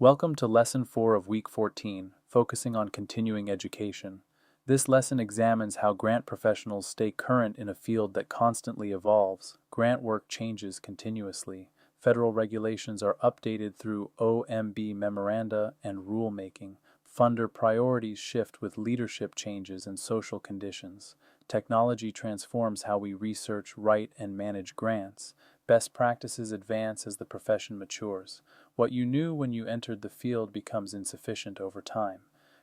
Welcome to Lesson 4 of Week 14, focusing on continuing education. This lesson examines how grant professionals stay current in a field that constantly evolves. Grant work changes continuously. Federal regulations are updated through OMB memoranda and rulemaking. Funder priorities shift with leadership changes and social conditions. Technology transforms how we research, write, and manage grants. Best practices advance as the profession matures. What you knew when you entered the field becomes insufficient over time.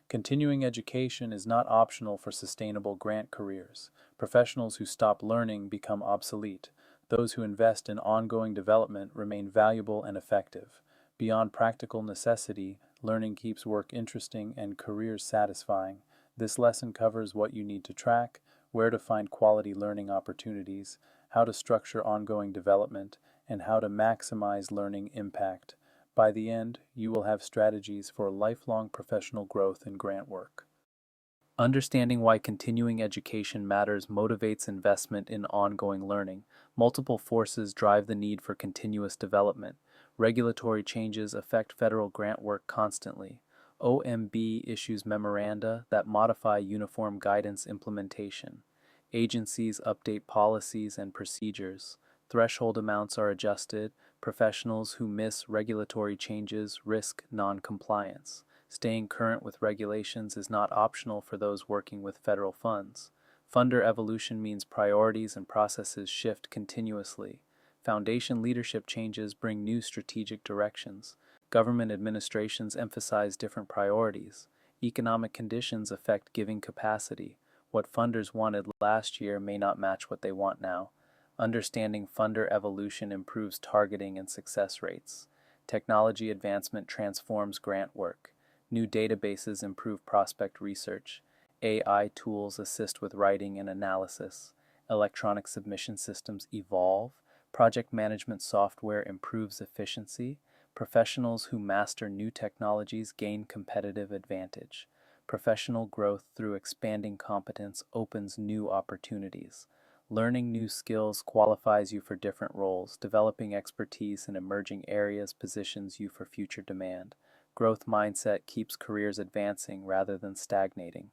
Continuing education is not optional for sustainable grant careers. Professionals who stop learning become obsolete. Those who invest in ongoing development remain valuable and effective. Beyond practical necessity, learning keeps work interesting and careers satisfying. This lesson covers what you need to track, where to find quality learning opportunities, how to structure ongoing development, and how to maximize learning impact. By the end, you will have strategies for lifelong professional growth in grant work. Understanding why continuing education matters motivates investment in ongoing learning. Multiple forces drive the need for continuous development. Regulatory changes affect federal grant work constantly. OMB issues memoranda that modify uniform guidance implementation. Agencies update policies and procedures. Threshold amounts are adjusted. Professionals who miss regulatory changes risk non-compliance. Staying current with regulations is not optional for those working with federal funds. Funder evolution means priorities and processes shift continuously. Foundation leadership changes bring new strategic directions. Government administrations emphasize different priorities. Economic conditions affect giving capacity. What funders wanted last year may not match what they want now. Understanding funder evolution improves targeting and success rates. Technology advancement transforms grant work. New databases improve prospect research. AI tools assist with writing and analysis. Electronic submission systems evolve. Project management software improves efficiency. Professionals who master new technologies gain competitive advantage. Professional growth through expanding competence opens new opportunities. Learning new skills qualifies you for different roles. Developing expertise in emerging areas positions you for future demand. Growth mindset keeps careers advancing rather than stagnating.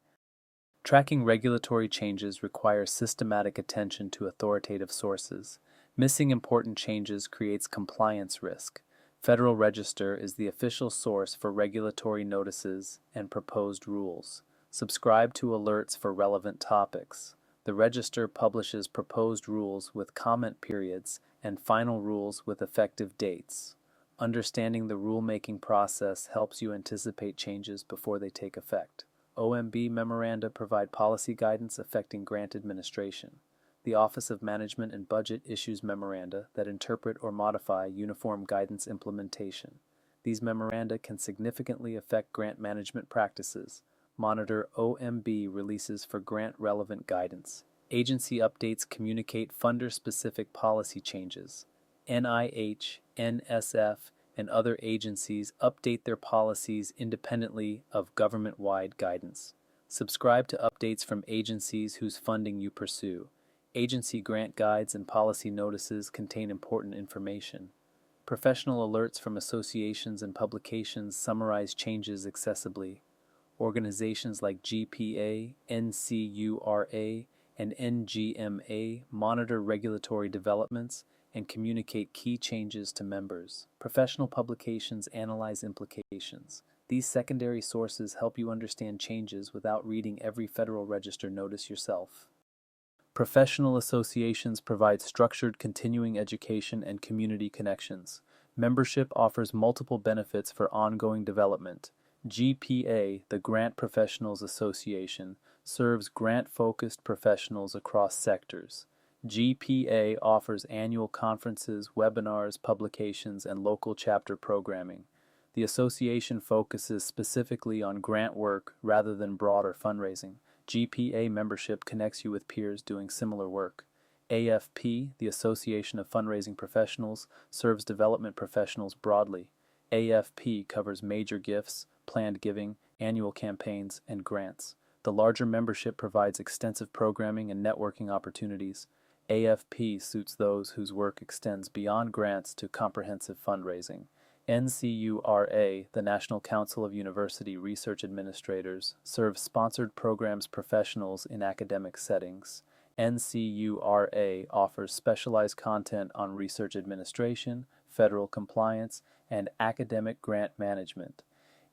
Tracking regulatory changes requires systematic attention to authoritative sources. Missing important changes creates compliance risk. Federal Register is the official source for regulatory notices and proposed rules. Subscribe to alerts for relevant topics. The Register publishes proposed rules with comment periods and final rules with effective dates. Understanding the rulemaking process helps you anticipate changes before they take effect. OMB memoranda provide policy guidance affecting grant administration. The Office of Management and Budget issues memoranda that interpret or modify uniform guidance implementation. These memoranda can significantly affect grant management practices. Monitor OMB releases for grant-relevant guidance. Agency updates communicate funder-specific policy changes. NIH, NSF, and other agencies update their policies independently of government-wide guidance. Subscribe to updates from agencies whose funding you pursue. Agency grant guides and policy notices contain important information. Professional alerts from associations and publications summarize changes accessibly. Organizations like GPA, NCURA, and NGMA monitor regulatory developments and communicate key changes to members. Professional publications analyze implications. These secondary sources help you understand changes without reading every Federal Register notice yourself. Professional associations provide structured continuing education and community connections. Membership offers multiple benefits for ongoing development. GPA, the Grant Professionals Association, serves grant-focused professionals across sectors. GPA offers annual conferences, webinars, publications, and local chapter programming. The association focuses specifically on grant work rather than broader fundraising. GPA membership connects you with peers doing similar work. AFP, the Association of Fundraising Professionals, serves development professionals broadly. AFP covers major gifts, planned giving, annual campaigns, and grants. The larger membership provides extensive programming and networking opportunities. AFP suits those whose work extends beyond grants to comprehensive fundraising. NCURA, the National Council of University Research Administrators, serves sponsored programs professionals in academic settings. NCURA offers specialized content on research administration, federal compliance, and academic grant management.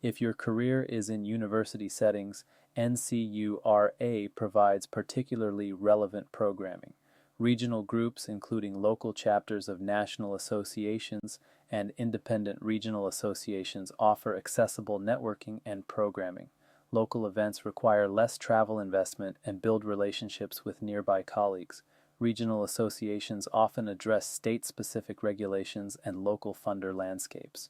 If your career is in university settings, NCURA provides particularly relevant programming. Regional groups, including local chapters of national associations and independent regional associations, offer accessible networking and programming. Local events require less travel investment and build relationships with nearby colleagues. Regional associations often address state-specific regulations and local funder landscapes.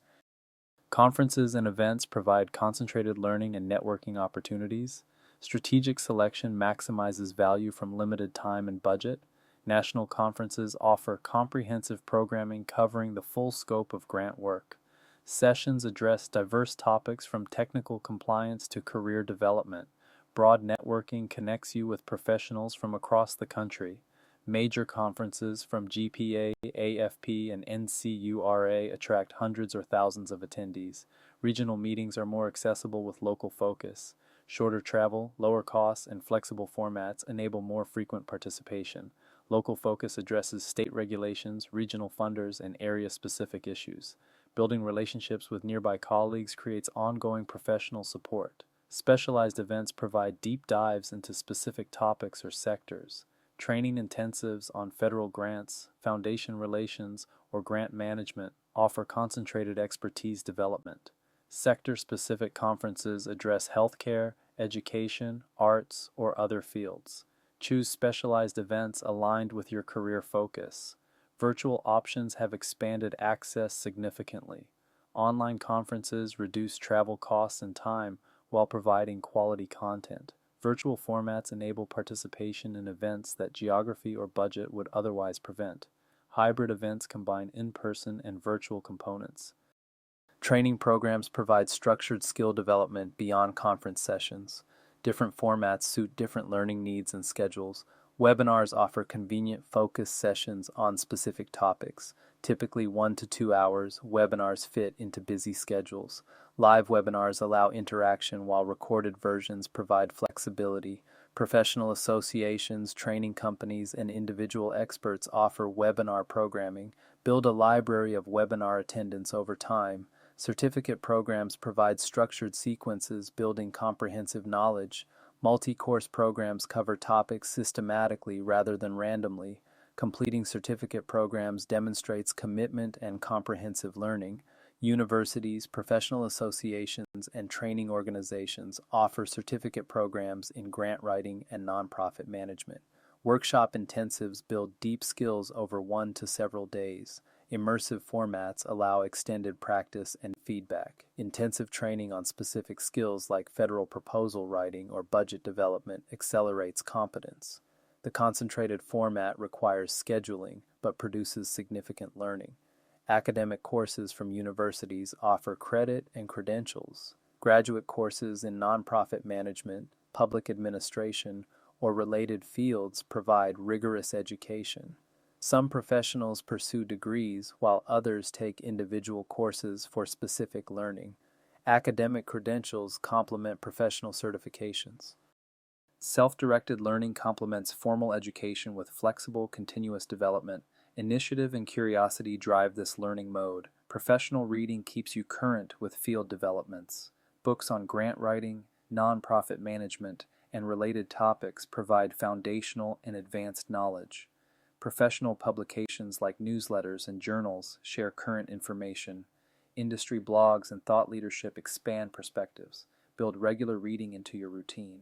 Conferences and events provide concentrated learning and networking opportunities. Strategic selection maximizes value from limited time and budget. National conferences offer comprehensive programming covering the full scope of grant work. Sessions address diverse topics from technical compliance to career development. Broad networking connects you with professionals from across the country. Major conferences from GPA, AFP, and NCURA attract hundreds or thousands of attendees. Regional meetings are more accessible with local focus. Shorter travel, lower costs, and flexible formats enable more frequent participation. Local focus addresses state regulations, regional funders, and area-specific issues. Building relationships with nearby colleagues creates ongoing professional support. Specialized events provide deep dives into specific topics or sectors. Training intensives on federal grants, foundation relations, or grant management offer concentrated expertise development. Sector-specific conferences address healthcare, education, arts, or other fields. Choose specialized events aligned with your career focus. Virtual options have expanded access significantly. Online conferences reduce travel costs and time while providing quality content. Virtual formats enable participation in events that geography or budget would otherwise prevent. Hybrid events combine in-person and virtual components. Training programs provide structured skill development beyond conference sessions. Different formats suit different learning needs and schedules. Webinars offer convenient focused sessions on specific topics. Typically 1 to 2 hours, webinars fit into busy schedules. Live webinars allow interaction while recorded versions provide flexibility. Professional associations, training companies, and individual experts offer webinar programming. Build a library of webinar attendance over time. Certificate programs provide structured sequences building comprehensive knowledge. Multi-course programs cover topics systematically rather than randomly. Completing certificate programs demonstrates commitment and comprehensive learning. Universities, professional associations, and training organizations offer certificate programs in grant writing and nonprofit management. Workshop intensives build deep skills over 1 to several days. Immersive formats allow extended practice and feedback. Intensive training on specific skills like federal proposal writing or budget development accelerates competence. The concentrated format requires scheduling but produces significant learning. Academic courses from universities offer credit and credentials. Graduate courses in nonprofit management, public administration, or related fields provide rigorous education. Some professionals pursue degrees while others take individual courses for specific learning. Academic credentials complement professional certifications. Self-directed learning complements formal education with flexible, continuous development. Initiative and curiosity drive this learning mode. Professional reading keeps you current with field developments. Books on grant writing, nonprofit management, and related topics provide foundational and advanced knowledge. Professional publications like newsletters and journals share current information. Industry blogs and thought leadership expand perspectives. Build regular reading into your routine.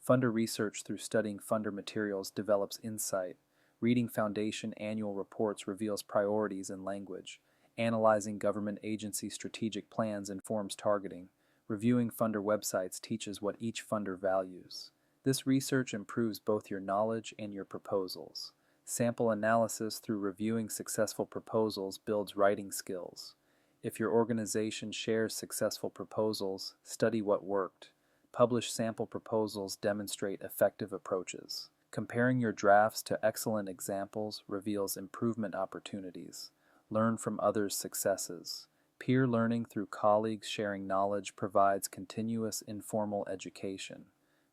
Funder research through studying funder materials develops insight. Reading foundation annual reports reveals priorities and language. Analyzing government agency strategic plans informs targeting. Reviewing funder websites teaches what each funder values. This research improves both your knowledge and your proposals. Sample analysis through reviewing successful proposals builds writing skills. If your organization shares successful proposals, study what worked. Published sample proposals demonstrate effective approaches. Comparing your drafts to excellent examples reveals improvement opportunities. Learn from others' successes. Peer learning through colleagues sharing knowledge provides continuous informal education.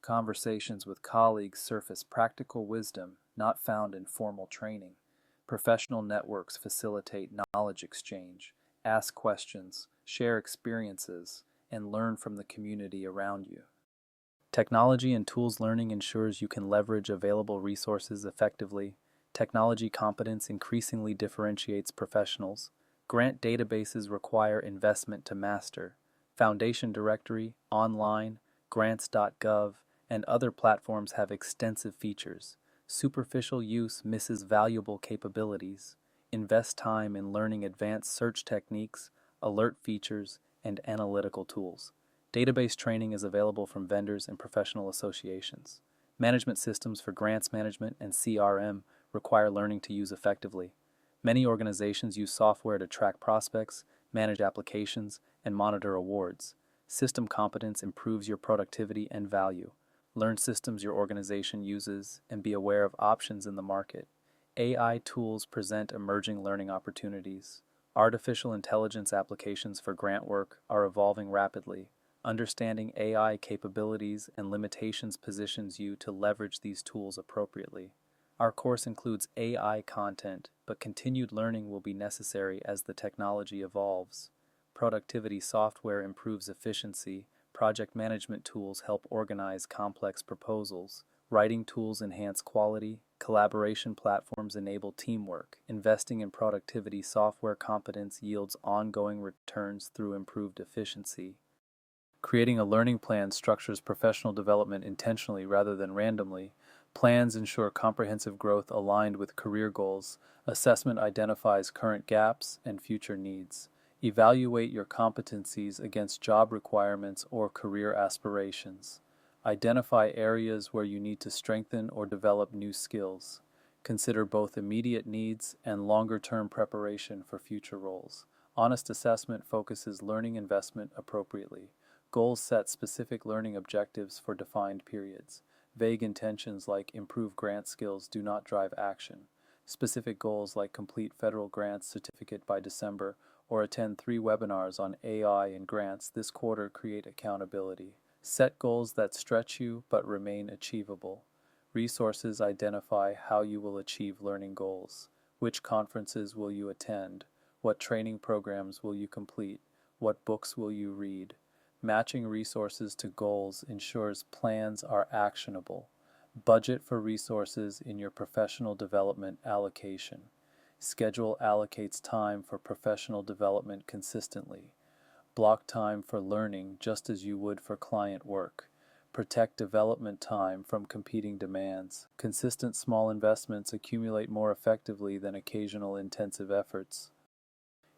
Conversations with colleagues surface practical wisdom not found in formal training. Professional networks facilitate knowledge exchange, ask questions, share experiences, and learn from the community around you. Technology and tools learning ensures you can leverage available resources effectively. Technology competence increasingly differentiates professionals. Grant databases require investment to master. Foundation Directory, Online, Grants.gov, and other platforms have extensive features. Superficial use misses valuable capabilities. Invest time in learning advanced search techniques, alert features, and analytical tools. Database training is available from vendors and professional associations. Management systems for grants management and CRM require learning to use effectively. Many organizations use software to track prospects, manage applications, and monitor awards. System competence improves your productivity and value. Learn systems your organization uses and be aware of options in the market. AI tools present emerging learning opportunities. Artificial intelligence applications for grant work are evolving rapidly. Understanding AI capabilities and limitations positions you to leverage these tools appropriately. Our course includes AI content, but continued learning will be necessary as the technology evolves. Productivity software improves efficiency, project management tools help organize complex proposals, writing tools enhance quality, collaboration platforms enable teamwork. Investing in productivity software competence yields ongoing returns through improved efficiency. Creating a learning plan structures professional development intentionally rather than randomly. Plans ensure comprehensive growth aligned with career goals. Assessment identifies current gaps and future needs. Evaluate your competencies against job requirements or career aspirations. Identify areas where you need to strengthen or develop new skills. Consider both immediate needs and longer-term preparation for future roles. Honest assessment focuses learning investment appropriately. Goals set specific learning objectives for defined periods. Vague intentions like improve grant skills do not drive action. Specific goals like complete federal grants certificate by December or attend 3 webinars on AI and grants this quarter create accountability. Set goals that stretch you but remain achievable. Resources identify how you will achieve learning goals. Which conferences will you attend? What training programs will you complete? What books will you read? Matching resources to goals ensures plans are actionable. Budget for resources in your professional development allocation. Schedule allocates time for professional development consistently. Block time for learning just as you would for client work. Protect development time from competing demands. Consistent small investments accumulate more effectively than occasional intensive efforts.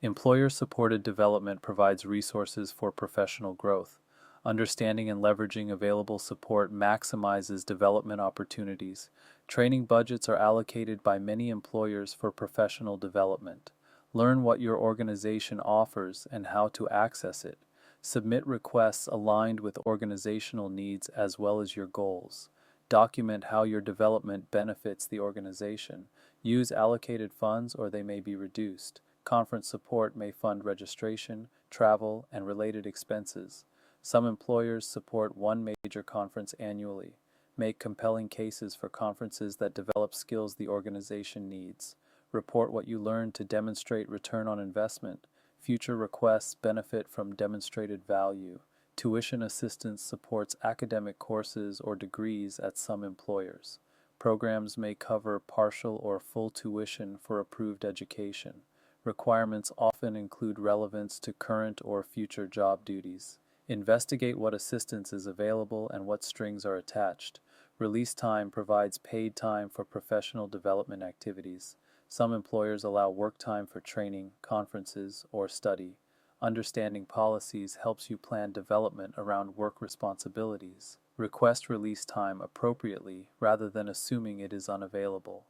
Employer-supported development provides resources for professional growth. Understanding and leveraging available support maximizes development opportunities. Training budgets are allocated by many employers for professional development. Learn what your organization offers and how to access it. Submit requests aligned with organizational needs as well as your goals. Document how your development benefits the organization. Use allocated funds or they may be reduced. Conference support may fund registration, travel, and related expenses. Some employers support one major conference annually. Make compelling cases for conferences that develop skills the organization needs. Report what you learned to demonstrate return on investment. Future requests benefit from demonstrated value. Tuition assistance supports academic courses or degrees at some employers. Programs may cover partial or full tuition for approved education. Requirements often include relevance to current or future job duties. Investigate what assistance is available and what strings are attached. Release time provides paid time for professional development activities. Some employers allow work time for training, conferences, or study. Understanding policies helps you plan development around work responsibilities. Request release time appropriately rather than assuming it is unavailable.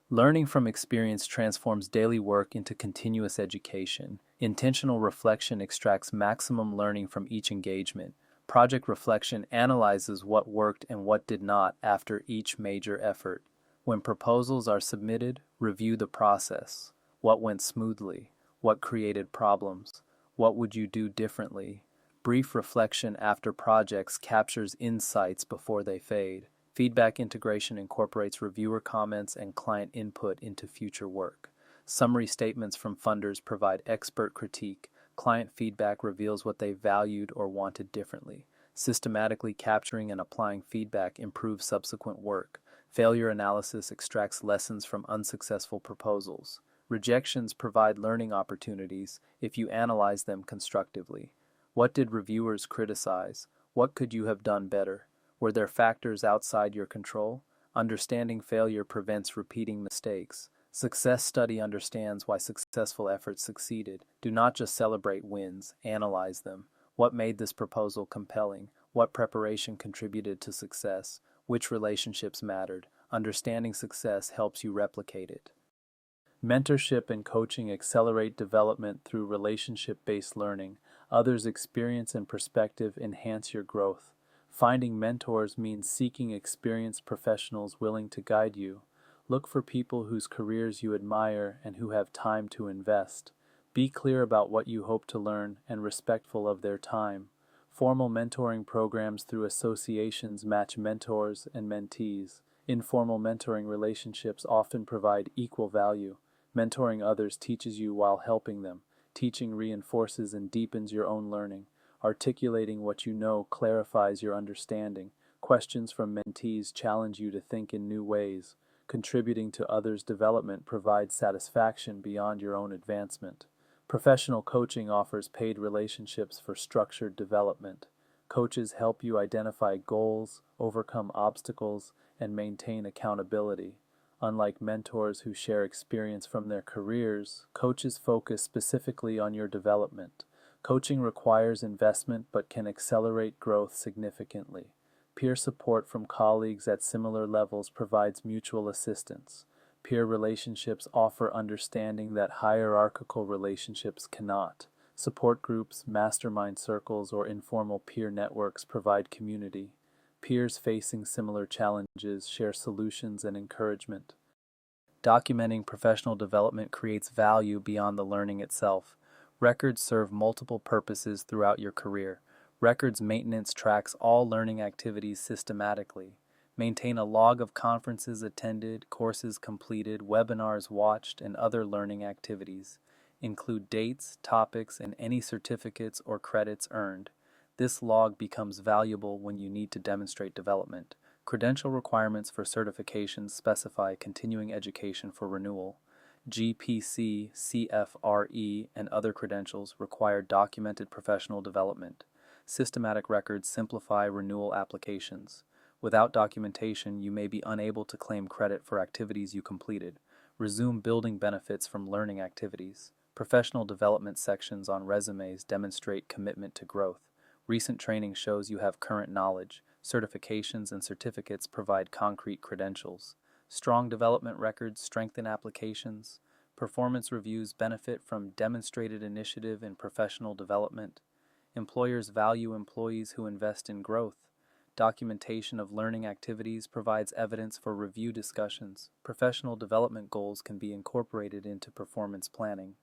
Learning from experience transforms daily work into continuous education. Intentional reflection extracts maximum learning from each engagement. Project reflection analyzes what worked and what did not after each major effort. When proposals are submitted, review the process. What went smoothly? What created problems? What would you do differently? Brief reflection after projects captures insights before they fade. Feedback integration incorporates reviewer comments and client input into future work. Summary statements from funders provide expert critique. Client feedback reveals what they valued or wanted differently. Systematically capturing and applying feedback improves subsequent work. Failure analysis extracts lessons from unsuccessful proposals. Rejections provide learning opportunities if you analyze them constructively. What did reviewers criticize? What could you have done better? Were there factors outside your control? Understanding failure prevents repeating mistakes. Success study understands why successful efforts succeeded. Do not just celebrate wins, analyze them. What made this proposal compelling? What preparation contributed to success? Which relationships mattered? Understanding success helps you replicate it. Mentorship and coaching accelerate development through relationship-based learning. Others' experience and perspective enhance your growth. Finding mentors means seeking experienced professionals willing to guide you. Look for people whose careers you admire and who have time to invest. Be clear about what you hope to learn and respectful of their time. Formal mentoring programs through associations match mentors and mentees. Informal mentoring relationships often provide equal value. Mentoring others teaches you while helping them. Teaching reinforces and deepens your own learning. Articulating what you know clarifies your understanding. Questions from mentees challenge you to think in new ways. Contributing to others' development provides satisfaction beyond your own advancement. Professional coaching offers paid relationships for structured development. Coaches help you identify goals, overcome obstacles, and maintain accountability. Unlike mentors who share experience from their careers, coaches focus specifically on your development. Coaching requires investment but can accelerate growth significantly. Peer support from colleagues at similar levels provides mutual assistance. Peer relationships offer understanding that hierarchical relationships cannot. Support groups, mastermind circles, or informal peer networks provide community. Peers facing similar challenges share solutions and encouragement. Documenting professional development creates value beyond the learning itself. Records serve multiple purposes throughout your career. Records maintenance tracks all learning activities systematically. Maintain a log of conferences attended, courses completed, webinars watched, and other learning activities. Include dates, topics, and any certificates or credits earned. This log becomes valuable when you need to demonstrate development. Credential requirements for certifications specify continuing education for renewal. GPC, CFRE, and other credentials require documented professional development. Systematic records simplify renewal applications. Without documentation, you may be unable to claim credit for activities you completed. Resume building benefits from learning activities. Professional development sections on resumes demonstrate commitment to growth. Recent training shows you have current knowledge. Certifications and certificates provide concrete credentials. Strong development records strengthen applications. Performance reviews benefit from demonstrated initiative in professional development. Employers value employees who invest in growth. Documentation of learning activities provides evidence for review discussions. Professional development goals can be incorporated into performance planning.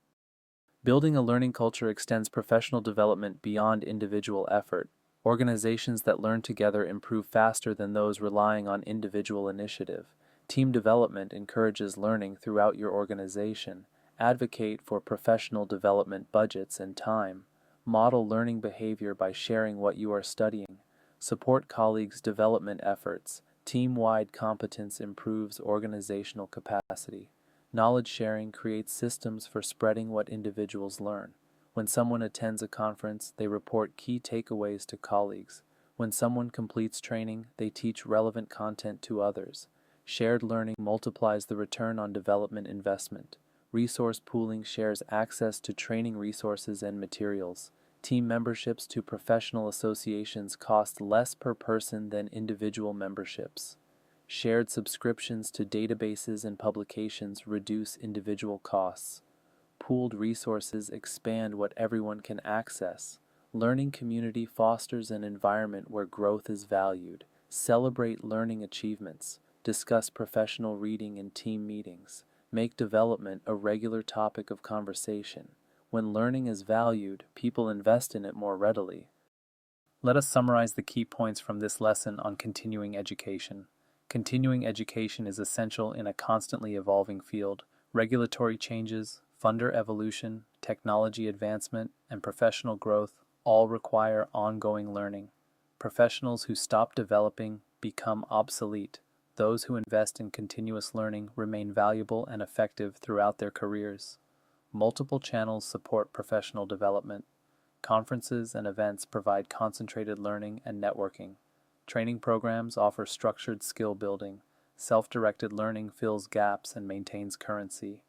Building a learning culture extends professional development beyond individual effort. Organizations that learn together improve faster than those relying on individual initiative. Team development encourages learning throughout your organization. Advocate for professional development budgets and time. Model learning behavior by sharing what you are studying. Support colleagues' development efforts. Team-wide competence improves organizational capacity. Knowledge sharing creates systems for spreading what individuals learn. When someone attends a conference, they report key takeaways to colleagues. When someone completes training, they teach relevant content to others. Shared learning multiplies the return on development investment. Resource pooling shares access to training resources and materials. Team memberships to professional associations cost less per person than individual memberships. Shared subscriptions to databases and publications reduce individual costs. Pooled resources expand what everyone can access. Learning community fosters an environment where growth is valued. Celebrate learning achievements. Discuss professional reading in team meetings. Make development a regular topic of conversation. When learning is valued, people invest in it more readily. Let us summarize the key points from this lesson on continuing education. Continuing education is essential in a constantly evolving field. Regulatory changes, funder evolution, technology advancement, and professional growth all require ongoing learning. Professionals who stop developing become obsolete. Those who invest in continuous learning remain valuable and effective throughout their careers. Multiple channels support professional development. Conferences and events provide concentrated learning and networking. Training programs offer structured skill building. Self-directed learning fills gaps and maintains currency.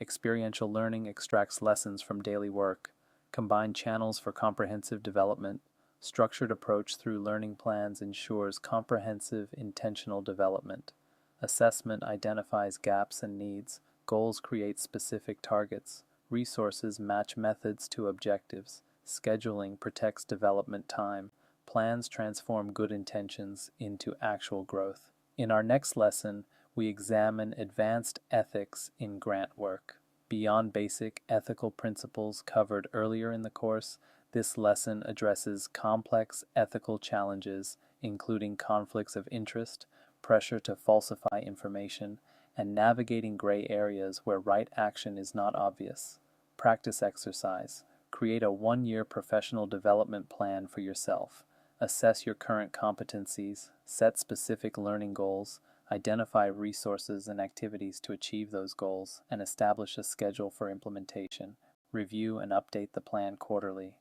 Experiential learning extracts lessons from daily work. Combined channels for comprehensive development. Structured approach through learning plans ensures comprehensive, intentional development. Assessment identifies gaps and needs. Goals create specific targets. Resources match methods to objectives. Scheduling protects development time. Plans transform good intentions into actual growth. In our next lesson, we examine advanced ethics in grant work. Beyond basic ethical principles covered earlier in the course, this lesson addresses complex ethical challenges, including conflicts of interest, pressure to falsify information, and navigating gray areas where right action is not obvious. Practice exercise. Create a one-year professional development plan for yourself. Assess your current competencies, set specific learning goals, identify resources and activities to achieve those goals, and establish a schedule for implementation. Review and update the plan quarterly.